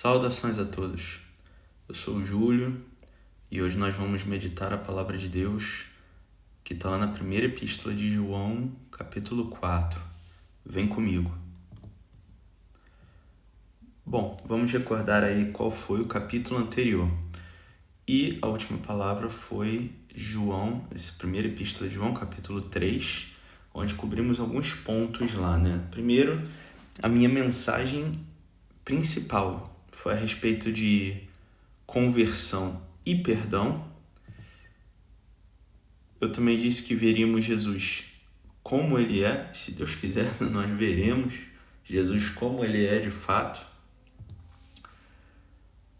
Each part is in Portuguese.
Saudações a todos, eu sou o Júlio e hoje nós vamos meditar a palavra de Deus que está lá na primeira epístola de João, capítulo 4. Vem comigo. Bom, vamos recordar aí qual foi o capítulo anterior. E a última palavra foi João, essa primeira epístola de João, capítulo 3, onde cobrimos alguns pontos lá, né? Primeiro, a minha mensagem principal foi a respeito de conversão e perdão. Eu também disse que veríamos Jesus como ele é, se Deus quiser, nós veremos Jesus como ele é de fato.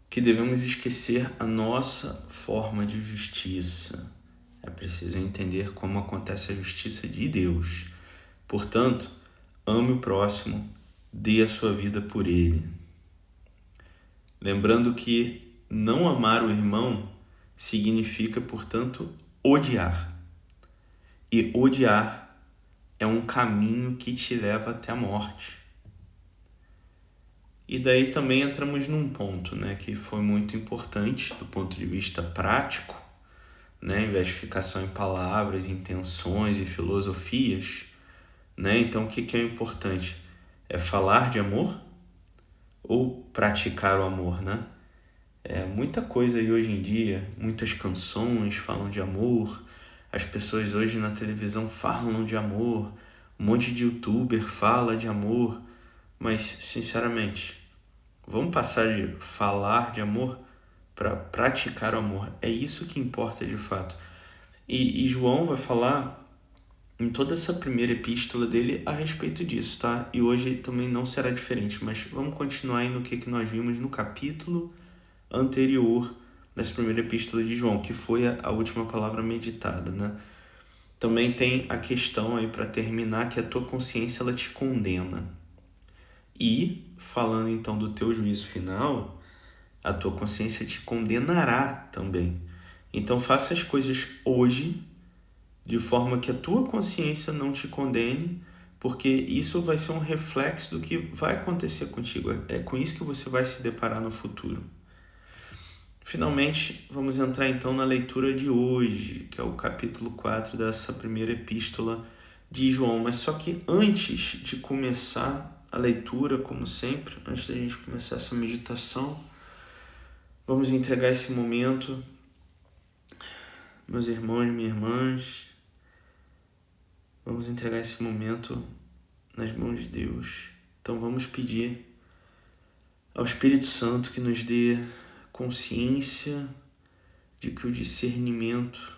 Que devemos esquecer a nossa forma de justiça. É preciso entender como acontece a justiça de Deus. Portanto, ame o próximo, dê a sua vida por ele. Lembrando que não amar o irmão significa, portanto, odiar. E odiar é um caminho que te leva até a morte. E daí também entramos num ponto, né, que foi muito importante do ponto de vista prático, né, em vez de ficar só em palavras, intenções e filosofias, né? Então o que é importante? É falar de amor ou praticar o amor, né? Muita coisa aí hoje em dia, muitas canções falam de amor, as pessoas hoje na televisão falam de amor, um monte de youtuber fala de amor, mas sinceramente, vamos passar de falar de amor para praticar o amor. É isso que importa de fato. E João vai falar em toda essa primeira epístola dele a respeito disso, tá? E hoje também não será diferente, mas vamos continuar aí no que nós vimos no capítulo anterior dessa primeira epístola de João, que foi a última palavra meditada, né? Também tem a questão aí para terminar que a tua consciência ela te condena. E, falando então do teu juízo final, a tua consciência te condenará também. Então faça as coisas hoje de forma que a tua consciência não te condene, porque isso vai ser um reflexo do que vai acontecer contigo. É com isso que você vai se deparar no futuro. Finalmente, vamos entrar então na leitura de hoje, que é o capítulo 4 dessa primeira epístola de João. Mas só que antes de começar a leitura, como sempre, antes da gente começar essa meditação, vamos entregar esse momento, meus irmãos e minhas irmãs, vamos entregar esse momento nas mãos de Deus. Então vamos pedir ao Espírito Santo que nos dê consciência de que o discernimento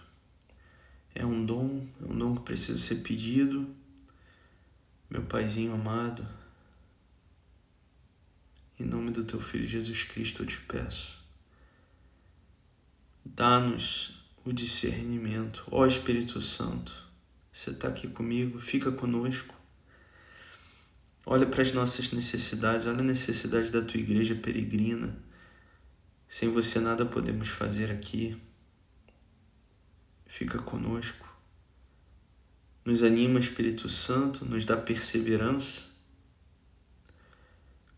é um dom que precisa ser pedido. Meu Paizinho amado, em nome do Teu Filho Jesus Cristo eu te peço, dá-nos o discernimento. Ó Espírito Santo, você está aqui comigo, fica conosco. Olha para as nossas necessidades, olha a necessidade da Tua igreja peregrina. Sem você nada podemos fazer aqui. Fica conosco. Nos anima, Espírito Santo, nos dá perseverança.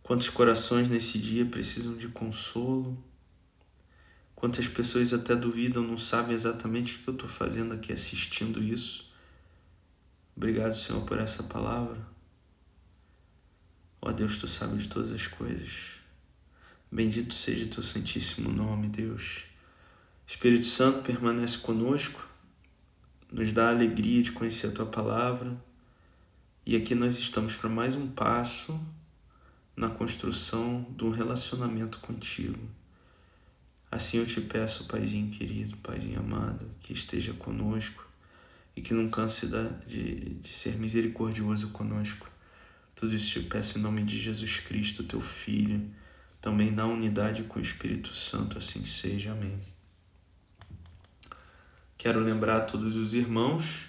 Quantos corações nesse dia precisam de consolo. Quantas pessoas até duvidam, não sabem exatamente o que eu estou fazendo aqui assistindo isso. Obrigado, Senhor, por essa palavra. Ó Deus, Tu sabes de todas as coisas. Bendito seja Teu santíssimo nome, Deus. Espírito Santo permanece conosco, nos dá a alegria de conhecer a Tua palavra. E aqui nós estamos para mais um passo na construção de um relacionamento contigo. Assim eu te peço, Paizinho querido, Paizinho amado, que esteja conosco e que não canse de ser misericordioso conosco. Tudo isso te peço em nome de Jesus Cristo, Teu Filho, também na unidade com o Espírito Santo, assim seja. Amém. Quero lembrar a todos os irmãos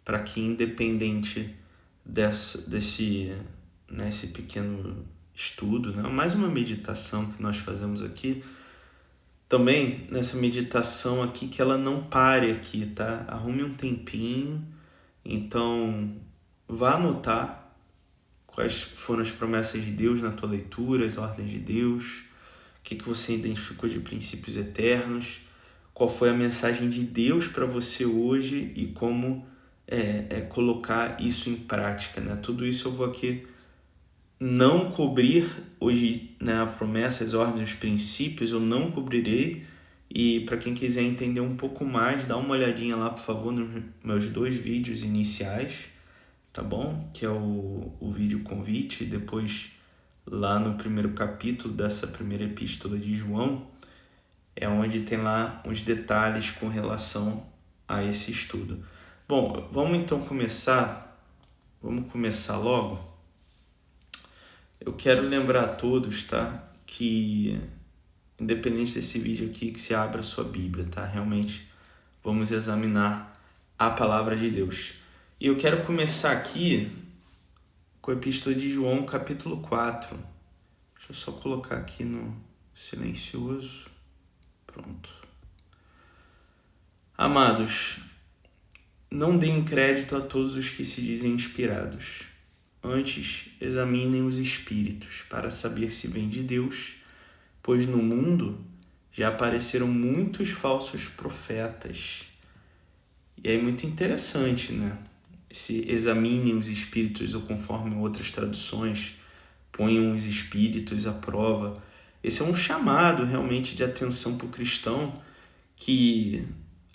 para que, independente desse pequeno estudo, né, mais uma meditação que nós fazemos aqui, também nessa meditação aqui, que ela não pare aqui, tá? Arrume um tempinho, então vá anotar quais foram as promessas de Deus na tua leitura, as ordens de Deus. que você identificou de princípios eternos, qual foi a mensagem de Deus para você hoje e como colocar isso em prática, né? Tudo isso eu vou aqui não cobrir hoje, né, a promessa, as ordens, os princípios, eu não cobrirei. E para quem quiser entender um pouco mais, dá uma olhadinha lá, por favor, nos meus 2 vídeos iniciais, tá bom? Que é o vídeo convite e depois lá no primeiro capítulo dessa primeira epístola de João, é onde tem lá uns detalhes com relação a esse estudo. Bom, vamos então começar. Vamos começar logo. Eu quero lembrar a todos, tá? Que independente desse vídeo aqui, que você abra a sua Bíblia, tá? Realmente vamos examinar a palavra de Deus. E eu quero começar aqui com a Epístola de João, capítulo 4. Deixa eu só colocar aqui no silencioso. Pronto. Amados, não deem crédito a todos os que se dizem inspirados. Antes, examinem os espíritos para saber se vem de Deus, pois no mundo já apareceram muitos falsos profetas. E é muito interessante, né? Se examinem os espíritos, ou conforme outras traduções, ponham os espíritos à prova. Esse é um chamado realmente de atenção para o cristão que,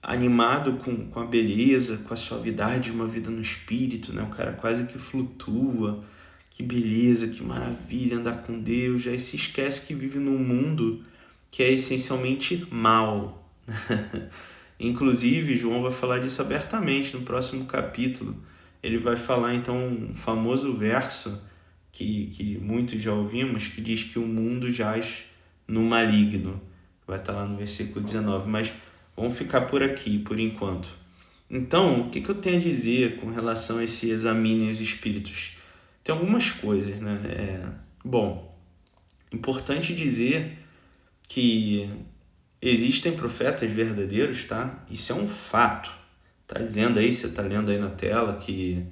animado com a beleza, com a suavidade de uma vida no espírito, né? O cara quase que flutua, que beleza, que maravilha andar com Deus, aí se esquece que vive num mundo que é essencialmente mal. Inclusive, João vai falar disso abertamente no próximo capítulo. Ele vai falar então um famoso verso que muitos já ouvimos, que diz que o mundo jaz no maligno. Vai estar lá no versículo 19, mas vamos ficar por aqui, por enquanto. Então, o que eu tenho a dizer com relação a esse examinem os espíritos? Tem algumas coisas, né? Bom, importante dizer que existem profetas verdadeiros, tá? Isso é um fato. Tá dizendo aí, você tá lendo aí na tela que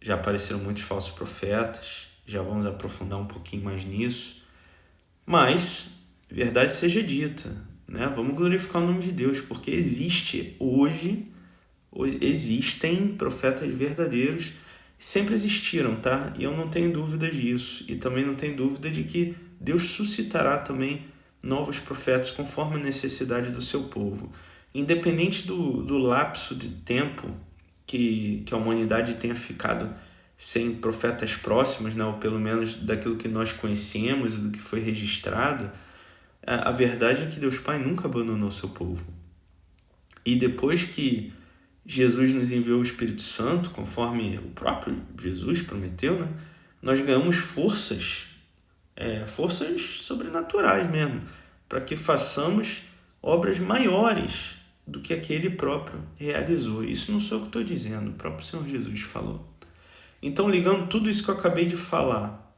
já apareceram muitos falsos profetas. Já vamos aprofundar um pouquinho mais nisso. Mas, verdade seja dita, né? Vamos glorificar o nome de Deus, porque existem profetas verdadeiros, sempre existiram, tá? E eu não tenho dúvida disso. E também não tenho dúvida de que Deus suscitará também novos profetas conforme a necessidade do seu povo. Independente do lapso de tempo que a humanidade tenha ficado sem profetas próximos, né? Ou pelo menos daquilo que nós conhecemos e do que foi registrado, a verdade é que Deus Pai nunca abandonou seu povo. E depois que Jesus nos enviou o Espírito Santo, conforme o próprio Jesus prometeu, né? Nós ganhamos forças sobrenaturais mesmo, para que façamos obras maiores do que aquele próprio realizou. Isso não sou eu que estou dizendo, o próprio Senhor Jesus falou. Então, ligando tudo isso que eu acabei de falar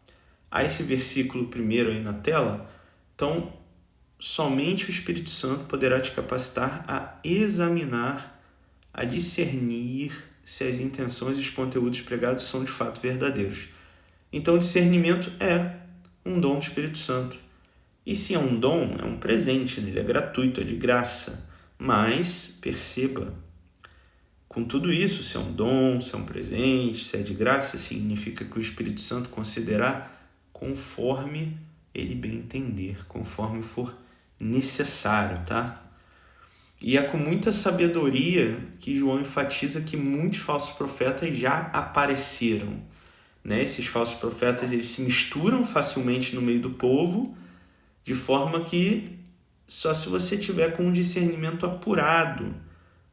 a esse versículo primeiro aí na tela, então, somente o Espírito Santo poderá te capacitar a examinar, a discernir se as intenções e os conteúdos pregados são de fato verdadeiros. Então, discernimento é um dom do Espírito Santo. E se é um dom, é um presente, né? Ele é gratuito, é de graça. Mas, perceba, com tudo isso, se é um dom, se é um presente, se é de graça, significa que o Espírito Santo considerará conforme ele bem entender, conforme for necessário, tá? E é com muita sabedoria que João enfatiza que muitos falsos profetas já apareceram, né? Esses falsos profetas, eles se misturam facilmente no meio do povo, de forma que só se você tiver com um discernimento apurado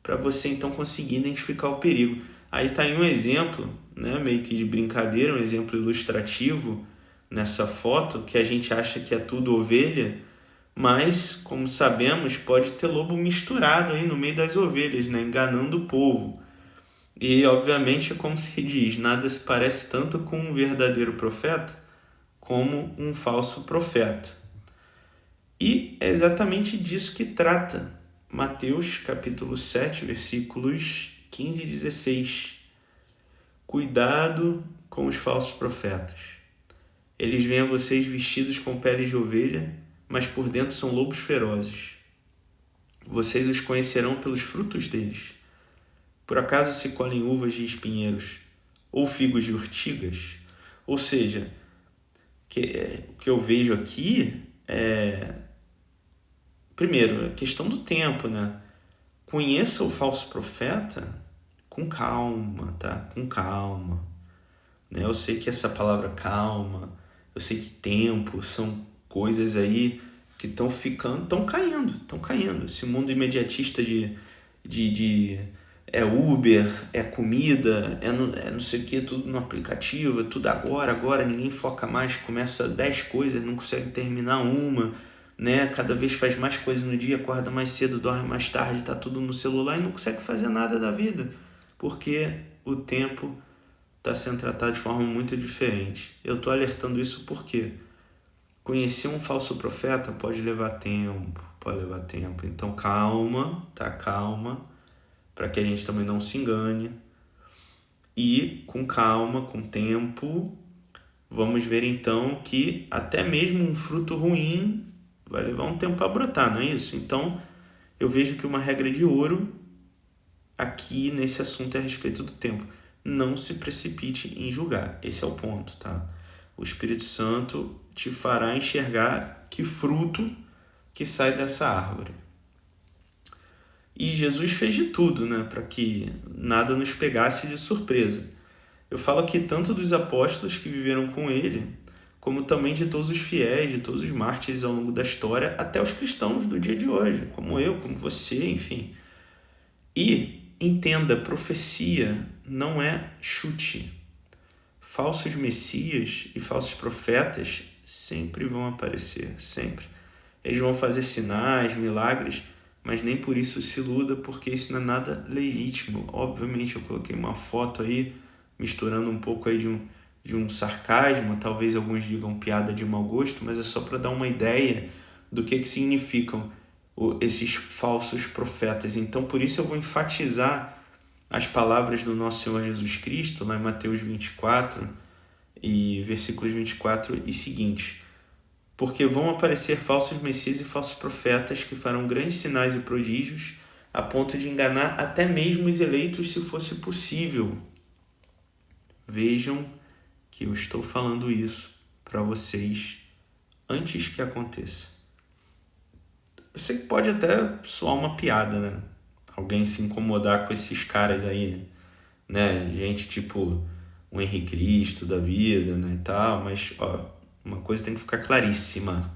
para você então conseguir identificar o perigo. Aí está aí um exemplo, né, meio que de brincadeira, um exemplo ilustrativo nessa foto, que a gente acha que é tudo ovelha, mas, como sabemos, pode ter lobo misturado aí no meio das ovelhas, né, enganando o povo. E, obviamente, como se diz, nada se parece tanto com um verdadeiro profeta como um falso profeta. E é exatamente disso que trata Mateus capítulo 7, versículos 15 e 16. Cuidado com os falsos profetas. Eles vêm a vocês vestidos com peles de ovelha, mas por dentro são lobos ferozes. Vocês os conhecerão pelos frutos deles. Por acaso se colhem uvas de espinheiros ou figos de urtigas? Ou seja, o que eu vejo aqui é, primeiro, a questão do tempo, né? Conheça o falso profeta com calma, tá? Com calma. Né? Eu sei que essa palavra calma, eu sei que tempo são coisas aí que estão caindo. Esse mundo imediatista de é Uber, é comida, é não sei o que, tudo no aplicativo, é tudo agora, ninguém foca mais, começa 10 coisas, não consegue terminar uma, né? Cada vez faz mais coisas no dia, acorda mais cedo, dorme mais tarde, tá tudo no celular e não consegue fazer nada da vida, porque o tempo está sendo tratado de forma muito diferente. Eu estou alertando isso porque conhecer um falso profeta pode levar tempo. Então calma, tá? Calma, para que a gente também não se engane. E com calma, com tempo, vamos ver então que até mesmo um fruto ruim vai levar um tempo para brotar, não é isso? Então eu vejo que uma regra de ouro aqui nesse assunto é a respeito do tempo. Não se precipite em julgar. Esse é o ponto, tá? O Espírito Santo te fará enxergar que fruto que sai dessa árvore. E Jesus fez de tudo, né, para que nada nos pegasse de surpresa. Eu falo aqui tanto dos apóstolos que viveram com ele, como também de todos os fiéis, de todos os mártires ao longo da história, até os cristãos do dia de hoje, como eu, como você, enfim. E entenda, profecia não é chute. Falsos messias e falsos profetas sempre vão aparecer, sempre. Eles vão fazer sinais, milagres, mas nem por isso se iluda, porque isso não é nada legítimo. Obviamente eu coloquei uma foto aí, misturando um pouco aí de um sarcasmo, talvez alguns digam piada de mau gosto, mas é só para dar uma ideia do que significam esses falsos profetas. Então por isso eu vou enfatizar as palavras do nosso Senhor Jesus Cristo, lá em Mateus 24, e versículos 24 e seguintes. Porque vão aparecer falsos messias e falsos profetas que farão grandes sinais e prodígios, a ponto de enganar até mesmo os eleitos, se fosse possível. Vejam que eu estou falando isso para vocês antes que aconteça. Eu sei que pode até soar uma piada, né? Alguém se incomodar com esses caras aí, né? Gente tipo o Henrique Cristo da vida, né, e tal, mas uma coisa tem que ficar claríssima.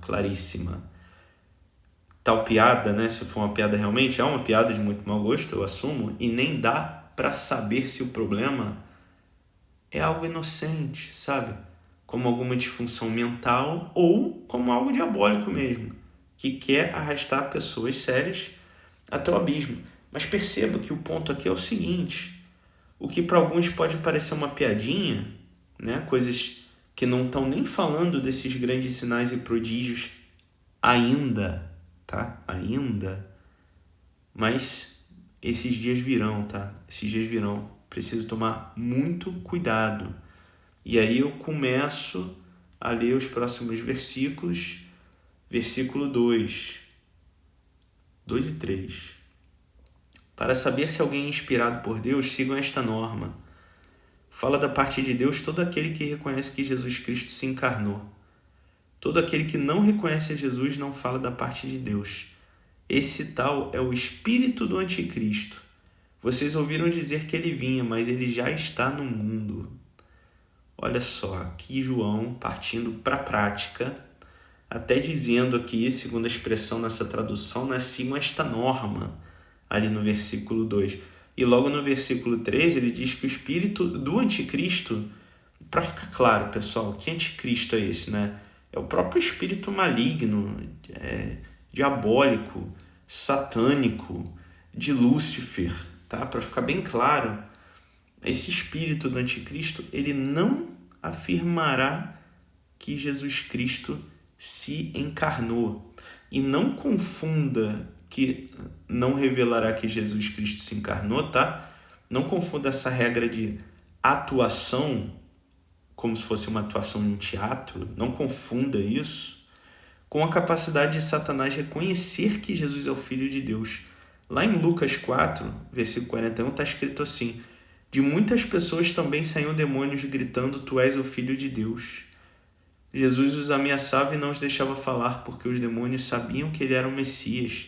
Tal piada, né, se for uma piada realmente, é uma piada de muito mau gosto, eu assumo, e nem dá para saber se o problema é algo inocente, sabe? Como alguma disfunção mental ou como algo diabólico mesmo, que quer arrastar pessoas sérias até o abismo. Mas perceba que o ponto aqui é o seguinte: o que para alguns pode parecer uma piadinha, né? Coisas que não estão nem falando desses grandes sinais e prodígios ainda, tá? Ainda. Mas esses dias virão, tá? Esses dias virão. Preciso tomar muito cuidado. E aí eu começo a ler os próximos versículos. Versículo 2 e 3. Para saber se alguém é inspirado por Deus, sigam esta norma. Fala da parte de Deus todo aquele que reconhece que Jesus Cristo se encarnou. Todo aquele que não reconhece a Jesus não fala da parte de Deus. Esse tal é o espírito do anticristo. Vocês ouviram dizer que ele vinha, mas ele já está no mundo. Olha só, aqui João partindo para a prática, até dizendo aqui, segundo a expressão nessa tradução, nasceu esta norma, ali no versículo 2. E logo no versículo 3 ele diz que o espírito do anticristo, para ficar claro, pessoal, que anticristo é esse, né? É o próprio espírito maligno, diabólico, satânico, de Lúcifer, tá? Para ficar bem claro, esse espírito do anticristo, ele não afirmará que Jesus Cristo se encarnou. E não confunda que não revelará que Jesus Cristo se encarnou, tá? Não confunda essa regra de atuação como se fosse uma atuação em um teatro, não confunda isso com a capacidade de Satanás reconhecer que Jesus é o Filho de Deus. Lá em Lucas 4, versículo 41, está escrito assim: de muitas pessoas também saíam demônios gritando, tu és o Filho de Deus. Jesus os ameaçava e não os deixava falar, porque os demônios sabiam que ele era o Messias.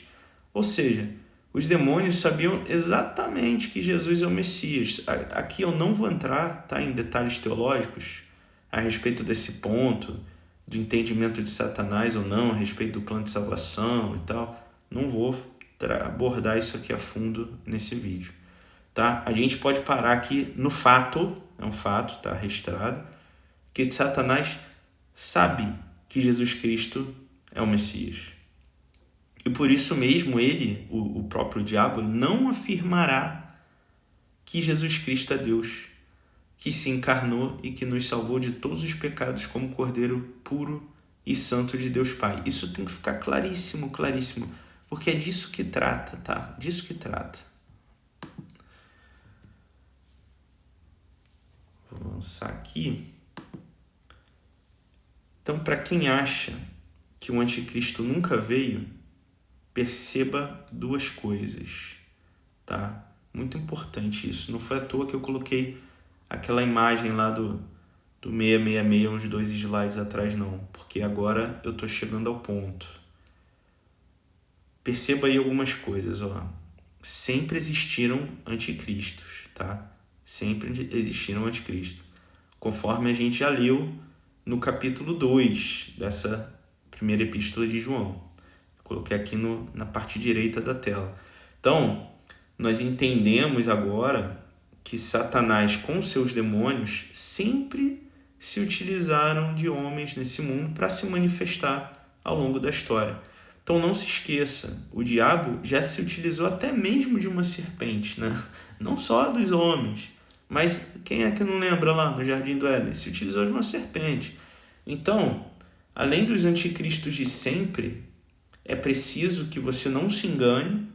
Ou seja, os demônios sabiam exatamente que Jesus é o Messias. Aqui eu não vou entrar, tá, em detalhes teológicos a respeito desse ponto, do entendimento de Satanás ou não, a respeito do plano de salvação e tal. Não vou abordar isso aqui a fundo nesse vídeo. Tá? A gente pode parar aqui no fato, é um fato, está registrado, que Satanás sabe que Jesus Cristo é o Messias. E por isso mesmo ele, o próprio diabo, não afirmará que Jesus Cristo é Deus, que se encarnou e que nos salvou de todos os pecados como Cordeiro puro e santo de Deus Pai. Isso tem que ficar claríssimo, claríssimo, porque é disso que trata, tá? Disso que trata. Vou avançar aqui. Então, para quem acha que o anticristo nunca veio, perceba duas coisas, tá? Muito importante isso. Não foi à toa que eu coloquei aquela imagem lá do 666, uns 2 slides atrás, não. Porque agora eu estou chegando ao ponto. Perceba aí algumas coisas, ó. Sempre existiram anticristos, tá? Sempre existiram anticristos. Conforme a gente já leu no capítulo 2 dessa primeira epístola de João. Coloquei aqui na parte direita da tela. Então, nós entendemos agora que Satanás, com seus demônios, sempre se utilizaram de homens nesse mundo para se manifestar ao longo da história. Então, não se esqueça, o diabo já se utilizou até mesmo de uma serpente, né? Não só dos homens, mas quem é que não lembra lá no Jardim do Éden? Se utilizou de uma serpente. Então, além dos anticristos de sempre, é preciso que você não se engane,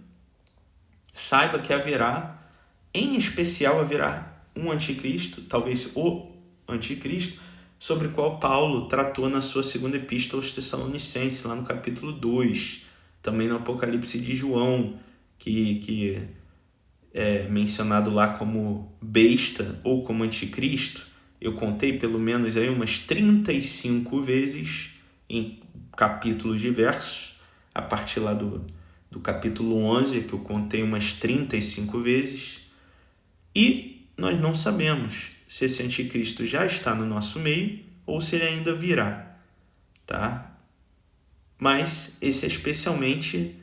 saiba que haverá, em especial haverá um anticristo, talvez o anticristo, sobre o qual Paulo tratou na sua segunda epístola aos Tessalonicenses, lá no capítulo 2, também no Apocalipse de João, que é mencionado lá como besta ou como anticristo. Eu contei pelo menos aí umas 35 vezes em capítulos diversos, a partir lá do capítulo 11, que eu contei umas 35 vezes, e nós não sabemos se esse anticristo já está no nosso meio ou se ele ainda virá, tá? Mas esse é especialmente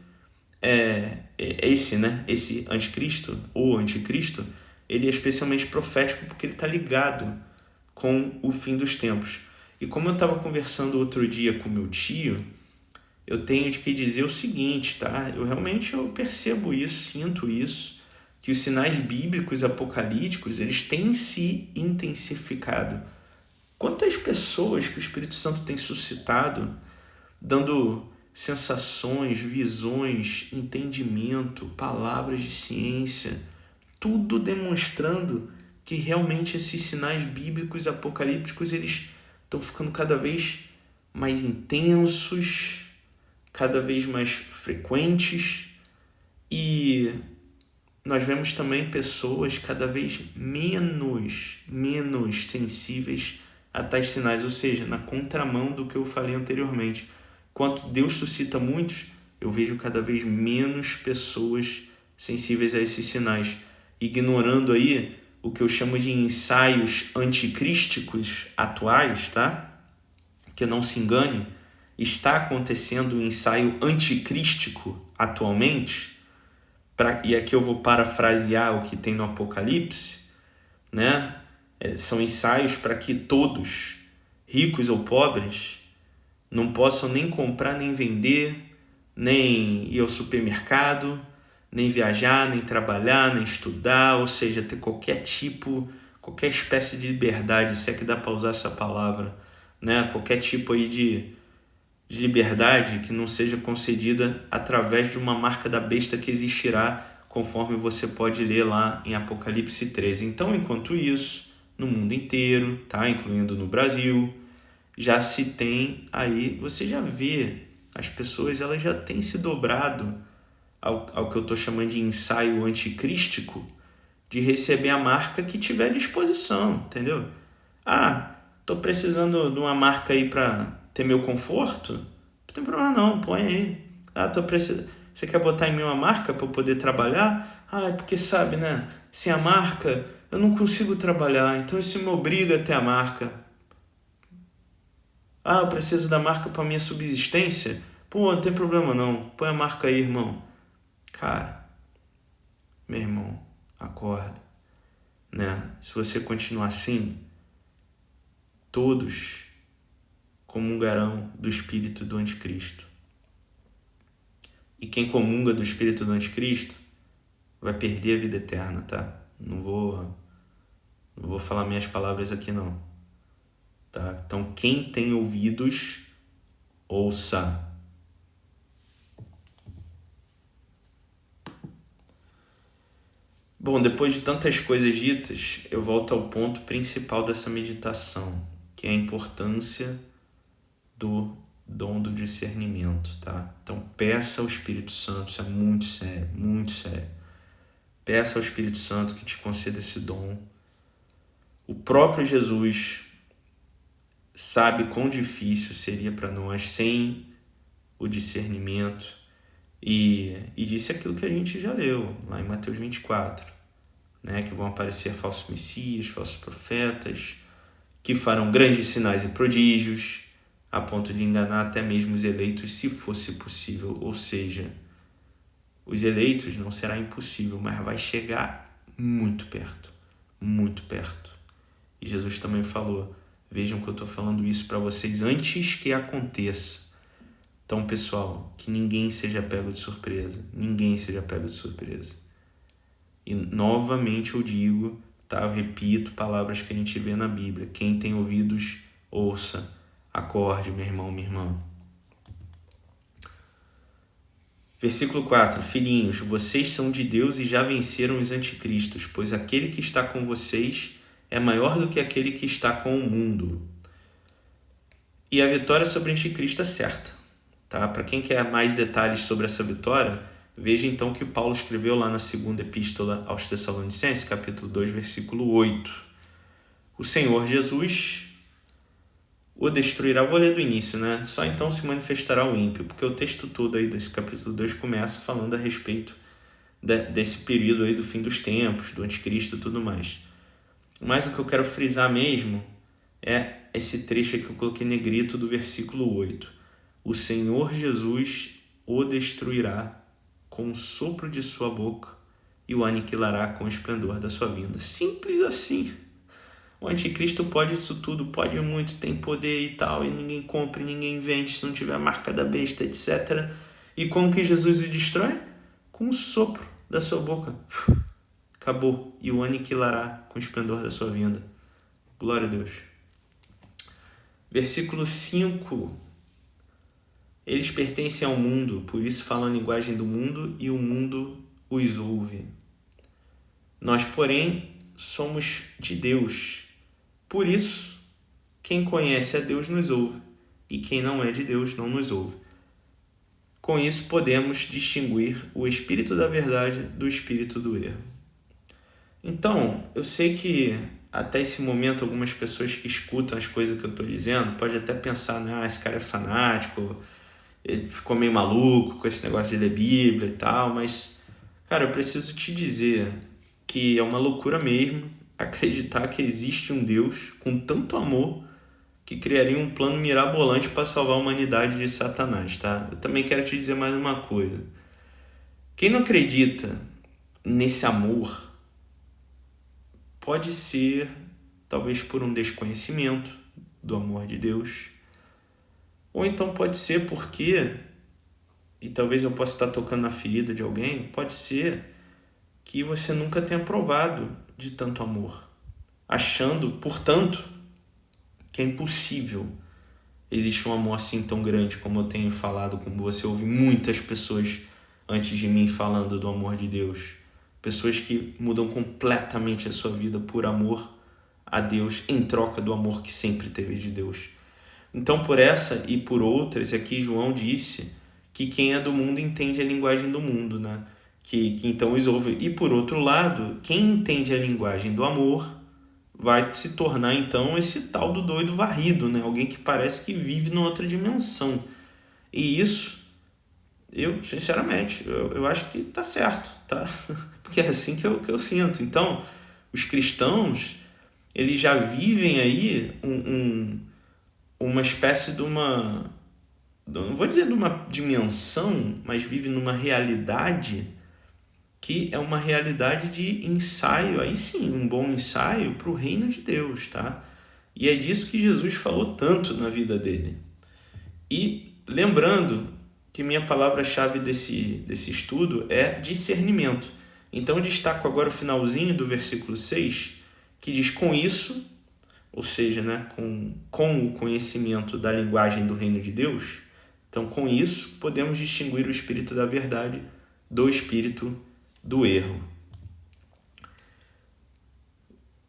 esse anticristo, ou anticristo, ele é especialmente profético porque ele está ligado com o fim dos tempos. E como eu estava conversando outro dia com meu tio, eu tenho que dizer o seguinte, tá? Eu percebo isso, sinto isso, que os sinais bíblicos apocalípticos, eles têm se intensificado. Quantas pessoas que o Espírito Santo tem suscitado, dando sensações, visões, entendimento, palavras de ciência, tudo demonstrando que realmente esses sinais bíblicos apocalípticos, eles estão ficando cada vez mais intensos, cada vez mais frequentes, e nós vemos também pessoas cada vez menos sensíveis a tais sinais, ou seja, na contramão do que eu falei anteriormente. Enquanto Deus suscita muitos, eu vejo cada vez menos pessoas sensíveis a esses sinais, ignorando aí o que eu chamo de ensaios anticrísticos atuais, tá? Que não se engane, está acontecendo um ensaio anticrístico atualmente, e aqui eu vou parafrasear o que tem no Apocalipse, né? São ensaios para que todos, ricos ou pobres, não possam nem comprar, nem vender, nem ir ao supermercado, nem viajar, nem trabalhar, nem estudar, ou seja, ter qualquer espécie de liberdade, se é que dá para usar essa palavra, né? Qualquer tipo aí de liberdade que não seja concedida através de uma marca da besta que existirá, conforme você pode ler lá em Apocalipse 13. Então, enquanto isso, no mundo inteiro, tá? Incluindo no Brasil. Já se tem aí, você já vê, as pessoas elas já têm se dobrado ao que eu estou chamando de ensaio anticrístico, de receber a marca que tiver à disposição, entendeu? Ah, tô precisando de uma marca aí para ter meu conforto? Não tem problema não, põe aí. Ah, você quer botar em mim uma marca para eu poder trabalhar? Ah, é porque sabe, né? Sem a marca eu não consigo trabalhar, então isso me obriga a ter a marca. Ah, eu preciso da marca para minha subsistência? Pô, não tem problema não, põe a marca aí, irmão. Cara, meu irmão, acorda, né? Se você continuar assim, todos comungarão do espírito do anticristo. E quem comunga do espírito do anticristo vai perder a vida eterna, tá? Não vou falar minhas palavras aqui não, tá? Então quem tem ouvidos, ouça. Bom, depois de tantas coisas ditas, eu volto ao ponto principal dessa meditação, que é a importância do dom do discernimento, tá? Então peça ao Espírito Santo, isso é muito sério, muito sério. Peça ao Espírito Santo que te conceda esse dom. O próprio Jesus sabe quão difícil seria para nós sem o discernimento e disse aquilo que a gente já leu lá em Mateus 24, né? Que vão aparecer falsos messias, falsos profetas, que farão grandes sinais e prodígios, a ponto de enganar até mesmo os eleitos, se fosse possível. Ou seja, os eleitos não será impossível, mas vai chegar muito perto, muito perto. E Jesus também falou, vejam que eu estou falando isso para vocês antes que aconteça. Então, pessoal, que ninguém seja pego de surpresa, ninguém seja pego de surpresa. E novamente eu digo, tá? Eu repito palavras que a gente vê na Bíblia, quem tem ouvidos, ouça. Acorde, meu irmão, minha irmã. Versículo 4. Filhinhos, vocês são de Deus e já venceram os anticristos, pois aquele que está com vocês é maior do que aquele que está com o mundo. E a vitória sobre o anticristo é certa. Tá? Para quem quer mais detalhes sobre essa vitória, veja então o que Paulo escreveu lá na segunda epístola aos Tessalonicenses, capítulo 2, versículo 8. O Senhor Jesus o destruirá. Vou ler do início, né? Só então se manifestará o ímpio, porque o texto todo aí desse capítulo 2 começa falando a respeito desse período aí do fim dos tempos, do anticristo e tudo mais. Mas o que eu quero frisar mesmo é esse trecho que eu coloquei negrito do versículo 8. O Senhor Jesus o destruirá com o sopro de sua boca e o aniquilará com o esplendor da sua vinda. Simples assim. O anticristo pode isso tudo, pode muito, tem poder e tal, e ninguém compra, ninguém vende se não tiver a marca da besta, etc. E como que Jesus o destrói? Com o sopro da sua boca. Acabou. E o aniquilará com o esplendor da sua vinda. Glória a Deus. Versículo 5. Eles pertencem ao mundo, por isso falam a linguagem do mundo e o mundo os ouve. Nós, porém, somos de Deus. Por isso, quem conhece a Deus nos ouve, e quem não é de Deus não nos ouve. Com isso, podemos distinguir o espírito da verdade do espírito do erro. Então, eu sei que até esse momento algumas pessoas que escutam as coisas que eu estou dizendo podem até pensar, né, esse cara é fanático, ele ficou meio maluco com esse negócio de ler Bíblia e tal, mas, cara, eu preciso te dizer que é uma loucura mesmo acreditar que existe um Deus com tanto amor que criaria um plano mirabolante para salvar a humanidade de Satanás, tá? Eu também quero te dizer mais uma coisa. Quem não acredita nesse amor pode ser, talvez por um desconhecimento do amor de Deus, ou então pode ser porque, e talvez eu possa estar tocando na ferida de alguém, pode ser que você nunca tenha provado de tanto amor, achando, portanto, que é impossível existe um amor assim tão grande como eu tenho falado, como você ouve muitas pessoas antes de mim falando do amor de Deus. Pessoas que mudam completamente a sua vida por amor a Deus em troca do amor que sempre teve de Deus. Então, por essa e por outras, aqui João disse que quem é do mundo entende a linguagem do mundo, né? Que então os ouve. E por outro lado, quem entende a linguagem do amor vai se tornar então esse tal do doido varrido, né? Alguém que parece que vive numa outra dimensão. E isso, eu sinceramente, eu acho que tá certo, tá? Porque é assim que eu sinto. Então, os cristãos, eles já vivem aí uma espécie de uma, não vou dizer de uma dimensão, mas vive numa realidade que é uma realidade de ensaio, aí sim, um bom ensaio para o reino de Deus, tá? E é disso que Jesus falou tanto na vida dele. E lembrando que minha palavra-chave desse estudo é discernimento. Então eu destaco agora o finalzinho do versículo 6, que diz: com isso, ou seja, né, com o conhecimento da linguagem do reino de Deus, então com isso podemos distinguir o espírito da verdade do espírito do erro.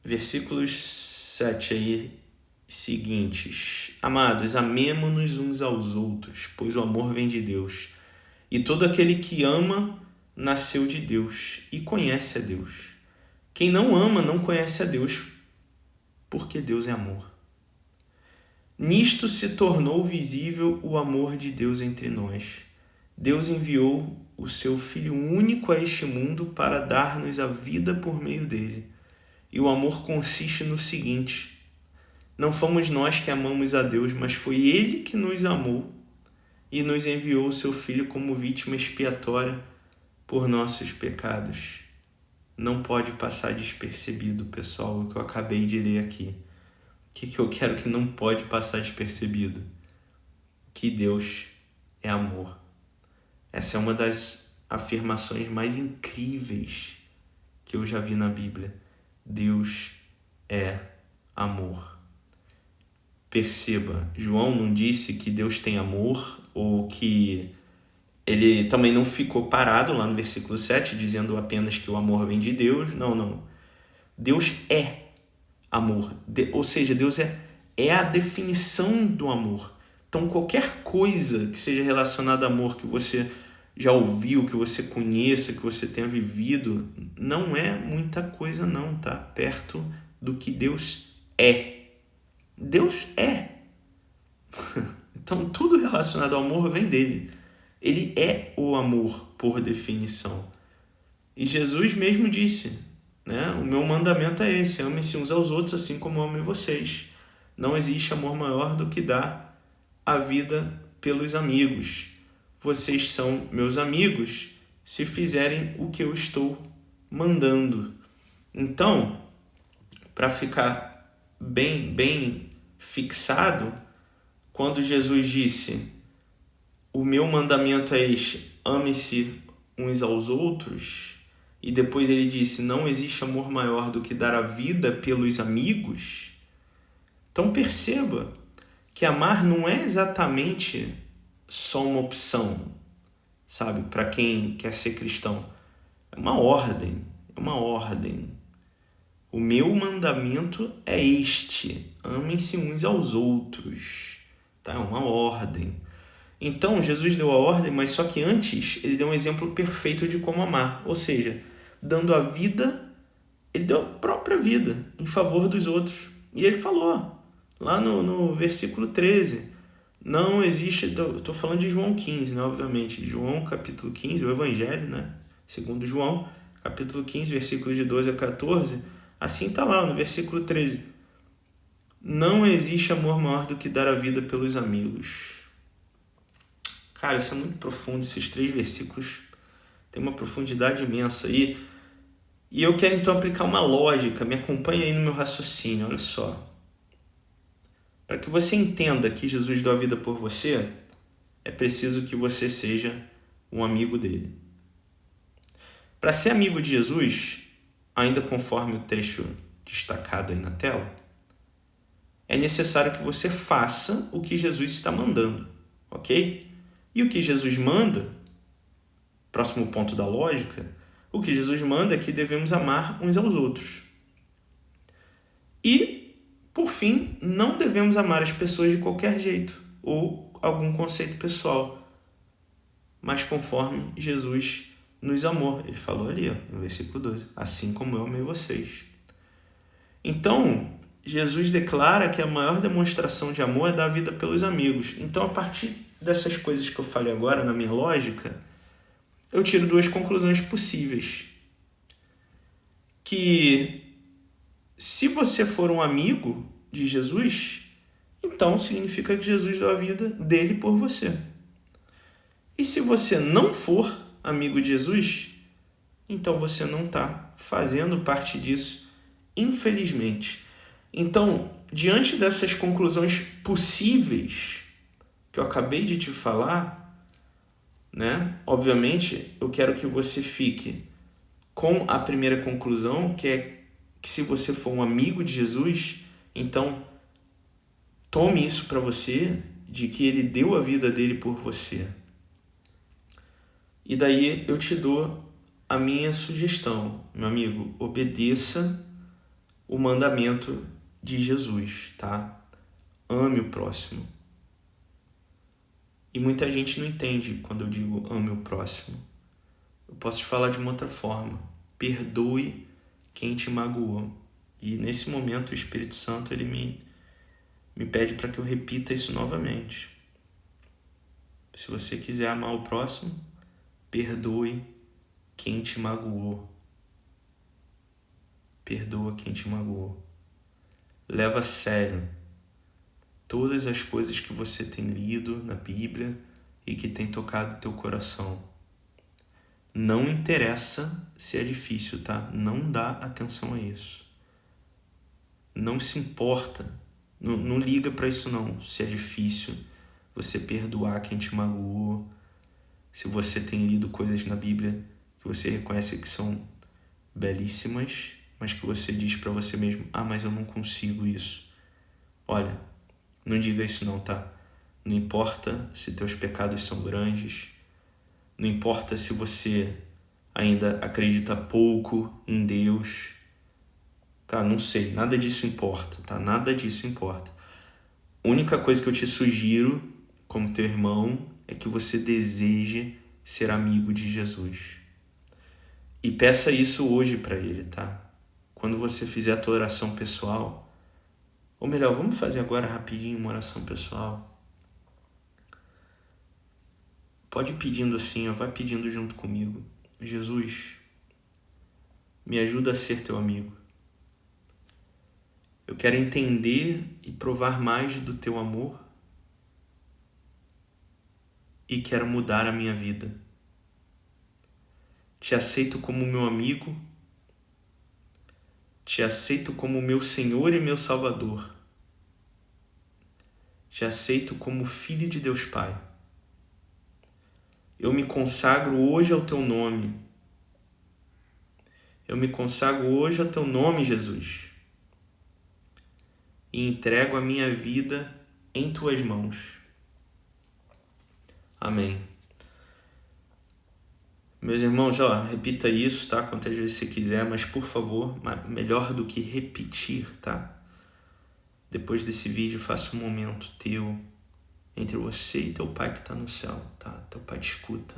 Versículos 7 aí seguintes: amados, amemo-nos uns aos outros, pois o amor vem de Deus, e todo aquele que ama nasceu de Deus e conhece a Deus. Quem não ama não conhece a Deus, porque Deus é amor. Nisto se tornou visível o amor de Deus entre nós. Deus enviou o seu Filho único a este mundo para dar-nos a vida por meio dele. E o amor consiste no seguinte: não fomos nós que amamos a Deus, mas foi Ele que nos amou e nos enviou o seu Filho como vítima expiatória por nossos pecados. Não pode passar despercebido, pessoal, o que eu acabei de ler aqui. O que eu quero que não pode passar despercebido? Que Deus é amor. Essa é uma das afirmações mais incríveis que eu já vi na Bíblia. Deus é amor. Perceba, João não disse que Deus tem amor, ou que ele também não ficou parado lá no versículo 7, dizendo apenas que o amor vem de Deus. Não. Deus é amor. Ou seja, Deus é a definição do amor. Então, qualquer coisa que seja relacionada a amor, que você já ouviu, que você conheça, que você tenha vivido, não é muita coisa não, tá? Perto do que Deus é. Deus é. Então, tudo relacionado ao amor vem dele. Ele é o amor, por definição. E Jesus mesmo disse, né? O meu mandamento é esse: amem-se uns aos outros assim como eu amei vocês. Não existe amor maior do que dar a vida pelos amigos. Vocês são meus amigos se fizerem o que eu estou mandando. Então, para ficar bem fixado, quando Jesus disse: o meu mandamento é este, amem-se uns aos outros, e depois ele disse: não existe amor maior do que dar a vida pelos amigos. Então perceba que amar não é exatamente só uma opção, sabe, para quem quer ser cristão. É uma ordem. O meu mandamento é este: amem-se uns aos outros. Tá? É uma ordem. Então, Jesus deu a ordem, mas só que antes ele deu um exemplo perfeito de como amar. Ou seja, dando a vida, ele deu a própria vida em favor dos outros. E ele falou, lá no versículo 13, não existe, estou falando de João 15, né, obviamente, João capítulo 15, o Evangelho, né, segundo João, capítulo 15, versículos de 12 a 14, assim está lá no versículo 13. Não existe amor maior do que dar a vida pelos amigos. Cara, isso é muito profundo, esses 3 versículos têm uma profundidade imensa aí. E eu quero então aplicar uma lógica, me acompanha aí no meu raciocínio, olha só. Para que você entenda que Jesus deu a vida por você, é preciso que você seja um amigo dele. Para ser amigo de Jesus, ainda conforme o trecho destacado aí na tela, é necessário que você faça o que Jesus está mandando, ok? E o que Jesus manda, próximo ponto da lógica, o que Jesus manda é que devemos amar uns aos outros. E, por fim, não devemos amar as pessoas de qualquer jeito ou algum conceito pessoal, mas conforme Jesus nos amou. Ele falou ali, no versículo 12, assim como eu amei vocês. Então, Jesus declara que a maior demonstração de amor é dar a vida pelos amigos. Então, a partir dessas coisas que eu falei agora, na minha lógica, eu tiro duas conclusões possíveis. Que se você for um amigo de Jesus, então significa que Jesus deu a vida dele por você. E se você não for amigo de Jesus, então você não está fazendo parte disso, infelizmente. Então, diante dessas conclusões possíveis que eu acabei de te falar, né? Obviamente, eu quero que você fique com a primeira conclusão, que é que se você for um amigo de Jesus, então tome isso para você, de que ele deu a vida dele por você. E daí eu te dou a minha sugestão, meu amigo, obedeça o mandamento de Jesus, tá? Ame o próximo. E muita gente não entende quando eu digo ame o próximo. Eu posso te falar de uma outra forma. Perdoe quem te magoou. E nesse momento o Espírito Santo ele me pede para que eu repita isso novamente. Se você quiser amar o próximo, perdoe quem te magoou. Perdoa quem te magoou. Leva a sério todas as coisas que você tem lido na Bíblia e que tem tocado teu coração. Não interessa se é difícil, tá? Não dá atenção a isso. Não se importa. Não liga para isso não. Se é difícil você perdoar quem te magoou. Se você tem lido coisas na Bíblia que você reconhece que são belíssimas, mas que você diz para você mesmo, mas eu não consigo isso. Olha, não diga isso não, tá? Não importa se teus pecados são grandes, não importa se você ainda acredita pouco em Deus. Cara, não sei, nada disso importa, tá? Nada disso importa. A única coisa que eu te sugiro, como teu irmão, é que você deseje ser amigo de Jesus. E peça isso hoje para ele, tá? Quando você fizer a tua oração pessoal, ou melhor, vamos fazer agora rapidinho uma oração pessoal. Pode ir pedindo assim, vai pedindo junto comigo. Jesus, me ajuda a ser teu amigo. Eu quero entender e provar mais do teu amor e quero mudar a minha vida. Te aceito como meu amigo, te aceito como meu Senhor e meu Salvador. Te aceito como Filho de Deus Pai. Eu me consagro hoje ao teu nome. Eu me consagro hoje ao teu nome, Jesus. E entrego a minha vida em tuas mãos. Amém. Meus irmãos, repita isso, tá? Quantas vezes você quiser, mas por favor, melhor do que repetir, tá? Depois desse vídeo, faça um momento teu entre você e teu Pai que está no céu, tá? Teu Pai te escuta.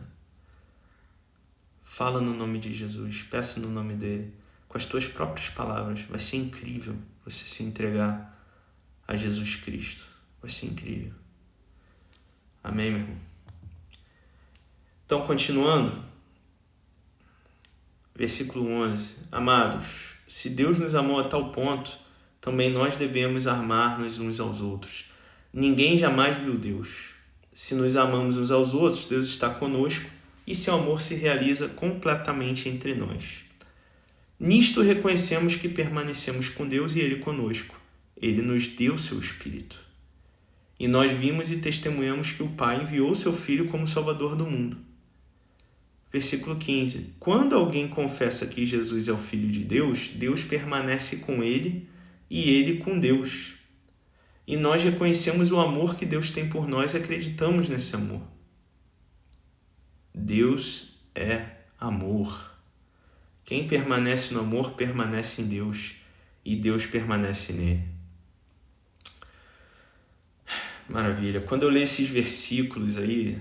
Fala no nome de Jesus, peça no nome dele, com as tuas próprias palavras. Vai ser incrível você se entregar a Jesus Cristo. Vai ser incrível. Amém, meu irmão? Então, continuando, versículo 11. Amados, se Deus nos amou a tal ponto, também nós devemos amar-nos uns aos outros. Ninguém jamais viu Deus. Se nos amamos uns aos outros, Deus está conosco e seu amor se realiza completamente entre nós. Nisto reconhecemos que permanecemos com Deus e Ele conosco. Ele nos deu seu Espírito. E nós vimos e testemunhamos que o Pai enviou seu Filho como Salvador do mundo. Versículo 15. Quando alguém confessa que Jesus é o Filho de Deus, Deus permanece com ele e ele com Deus. E nós reconhecemos o amor que Deus tem por nós e acreditamos nesse amor. Deus é amor. Quem permanece no amor permanece em Deus e Deus permanece nele. Maravilha. Quando eu leio esses versículos aí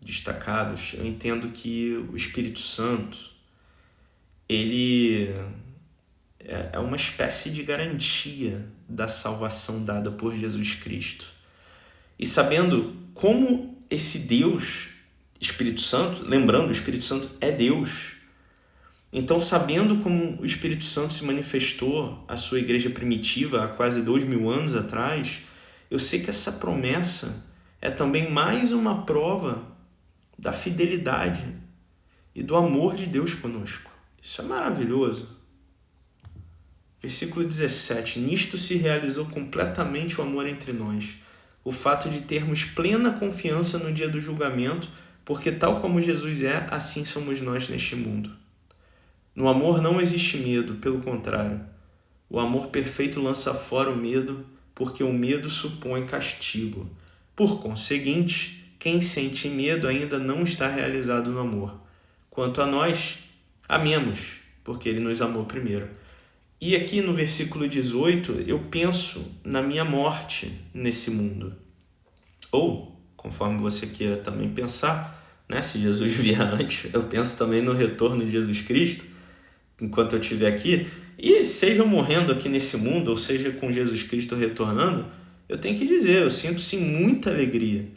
destacados, eu entendo que o Espírito Santo, ele é uma espécie de garantia da salvação dada por Jesus Cristo. E sabendo como esse Deus, Espírito Santo, lembrando, o Espírito Santo é Deus. Então, sabendo como o Espírito Santo se manifestou à sua igreja primitiva há quase 2000 anos atrás, eu sei que essa promessa é também mais uma prova da fidelidade e do amor de Deus conosco. Isso é maravilhoso. Versículo 17. Nisto se realizou completamente o amor entre nós, o fato de termos plena confiança no dia do julgamento, porque tal como Jesus é, assim somos nós neste mundo. No amor não existe medo, pelo contrário. O amor perfeito lança fora o medo, porque o medo supõe castigo. Por conseguinte, quem sente medo ainda não está realizado no amor. Quanto a nós, amemos, porque ele nos amou primeiro. E aqui no versículo 18, eu penso na minha morte nesse mundo. Ou, conforme você queira também pensar, né, se Jesus vier antes, eu penso também no retorno de Jesus Cristo, enquanto eu estiver aqui. E seja eu morrendo aqui nesse mundo, ou seja com Jesus Cristo retornando, eu tenho que dizer, eu sinto sim muita alegria.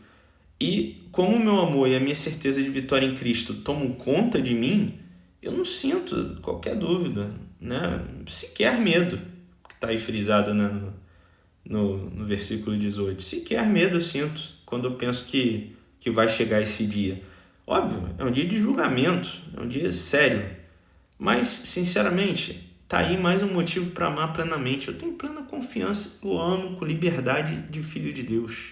E como o meu amor e a minha certeza de vitória em Cristo tomam conta de mim, eu não sinto qualquer dúvida, né? Sequer medo, que está aí frisado, né? no versículo 18. Sequer medo eu sinto quando eu penso que vai chegar esse dia. Óbvio, é um dia de julgamento, é um dia sério. Mas, sinceramente, tá aí mais um motivo para amar plenamente. Eu tenho plena confiança, eu amo com liberdade de filho de Deus.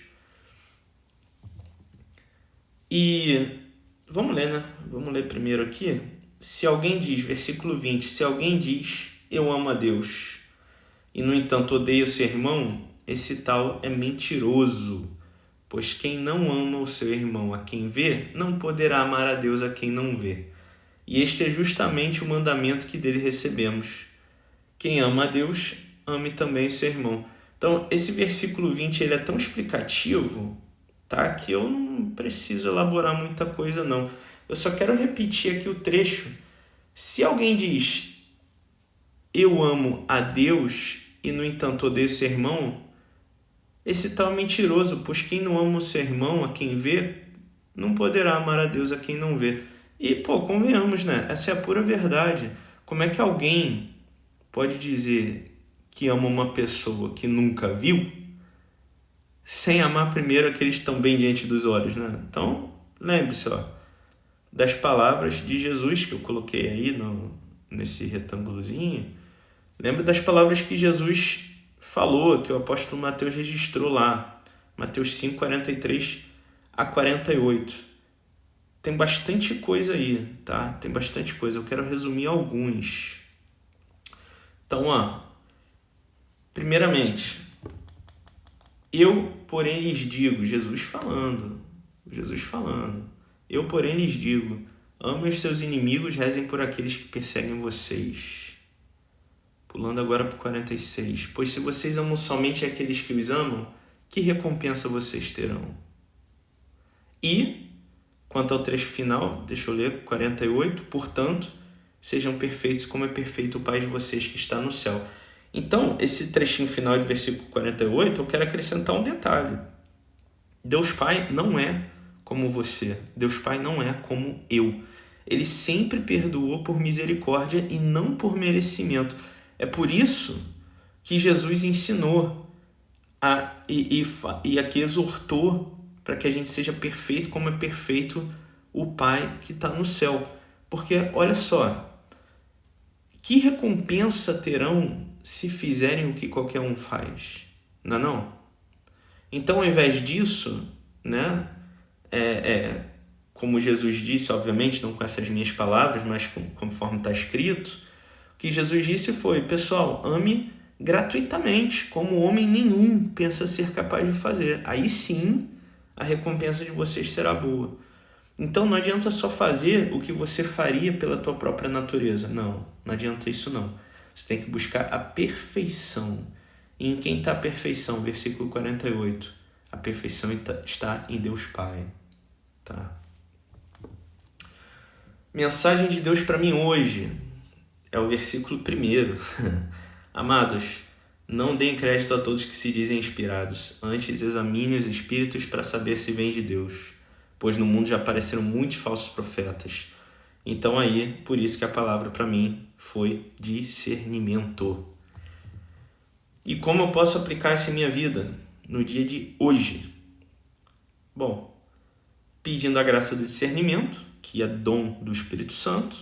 E vamos ler, né? Vamos ler primeiro aqui. Se alguém diz, versículo 20, se alguém diz, eu amo a Deus, e no entanto odeia o seu irmão, esse tal é mentiroso. Pois quem não ama o seu irmão a quem vê, não poderá amar a Deus a quem não vê. E este é justamente o mandamento que dele recebemos. Quem ama a Deus, ame também o seu irmão. Então, esse versículo 20 ele é tão explicativo, tá, que eu não preciso elaborar muita coisa, não. Eu só quero repetir aqui o trecho. Se alguém diz, eu amo a Deus, e no entanto odeio o seu irmão, esse tal é mentiroso, pois quem não ama o seu irmão a quem vê, não poderá amar a Deus a quem não vê. E, convenhamos, né? Essa é a pura verdade. Como é que alguém pode dizer que ama uma pessoa que nunca viu, sem amar primeiro aqueles que estão bem diante dos olhos, né? Então, lembre-se, das palavras de Jesus que eu coloquei aí nesse retângulozinho. Lembre das palavras que Jesus falou, que o apóstolo Mateus registrou lá. Mateus 5, 43 a 48. Tem bastante coisa aí, tá? Tem bastante coisa. Eu quero resumir alguns. Então, primeiramente, eu, porém, lhes digo, Jesus falando, eu, porém, lhes digo, amem os seus inimigos, rezem por aqueles que perseguem vocês. Pulando agora para o 46. Pois se vocês amam somente aqueles que os amam, que recompensa vocês terão? E, quanto ao trecho final, deixa eu ler, 48, portanto, sejam perfeitos como é perfeito o Pai de vocês que está no céu. Então, esse trechinho final de versículo 48, eu quero acrescentar um detalhe. Deus Pai não é como você. Deus Pai não é como eu. Ele sempre perdoou por misericórdia e não por merecimento. É por isso que Jesus ensinou e aqui exortou para que a gente seja perfeito como é perfeito o Pai que está no céu. Porque, olha só, que recompensa terão se fizerem o que qualquer um faz? Não? Então, ao invés disso, né, como Jesus disse, obviamente, não com essas minhas palavras, mas conforme está escrito, o que Jesus disse foi, pessoal, ame gratuitamente, como homem nenhum pensa ser capaz de fazer. Aí sim, a recompensa de vocês será boa. Então não adianta só fazer o que você faria pela tua própria natureza. Não adianta isso não. Você tem que buscar a perfeição. E em quem está a perfeição? Versículo 48. A perfeição está em Deus Pai. Tá? Mensagem de Deus para mim hoje é o versículo 1. Amados, não deem crédito a todos que se dizem inspirados. Antes examine os espíritos para saber se vem de Deus. Pois no mundo já apareceram muitos falsos profetas. Então aí, por isso que a palavra para mim foi discernimento. E como eu posso aplicar isso em minha vida no dia de hoje? Bom, pedindo a graça do discernimento, que é dom do Espírito Santo,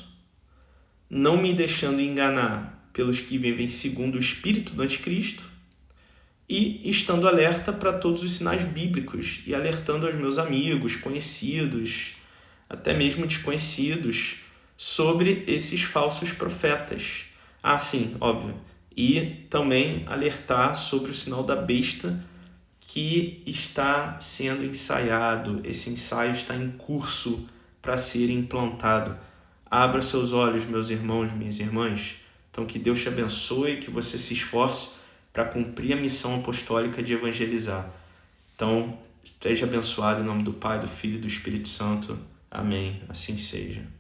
não me deixando enganar pelos que vivem segundo o espírito do anticristo e estando alerta para todos os sinais bíblicos e alertando aos meus amigos, conhecidos, até mesmo desconhecidos, sobre esses falsos profetas. Ah, sim, óbvio. E também alertar sobre o sinal da besta que está sendo ensaiado. Esse ensaio está em curso para ser implantado. Abra seus olhos, meus irmãos, minhas irmãs. Então, que Deus te abençoe e que você se esforce para cumprir a missão apostólica de evangelizar. Então, esteja abençoado em nome do Pai, do Filho e do Espírito Santo. Amém. Assim seja.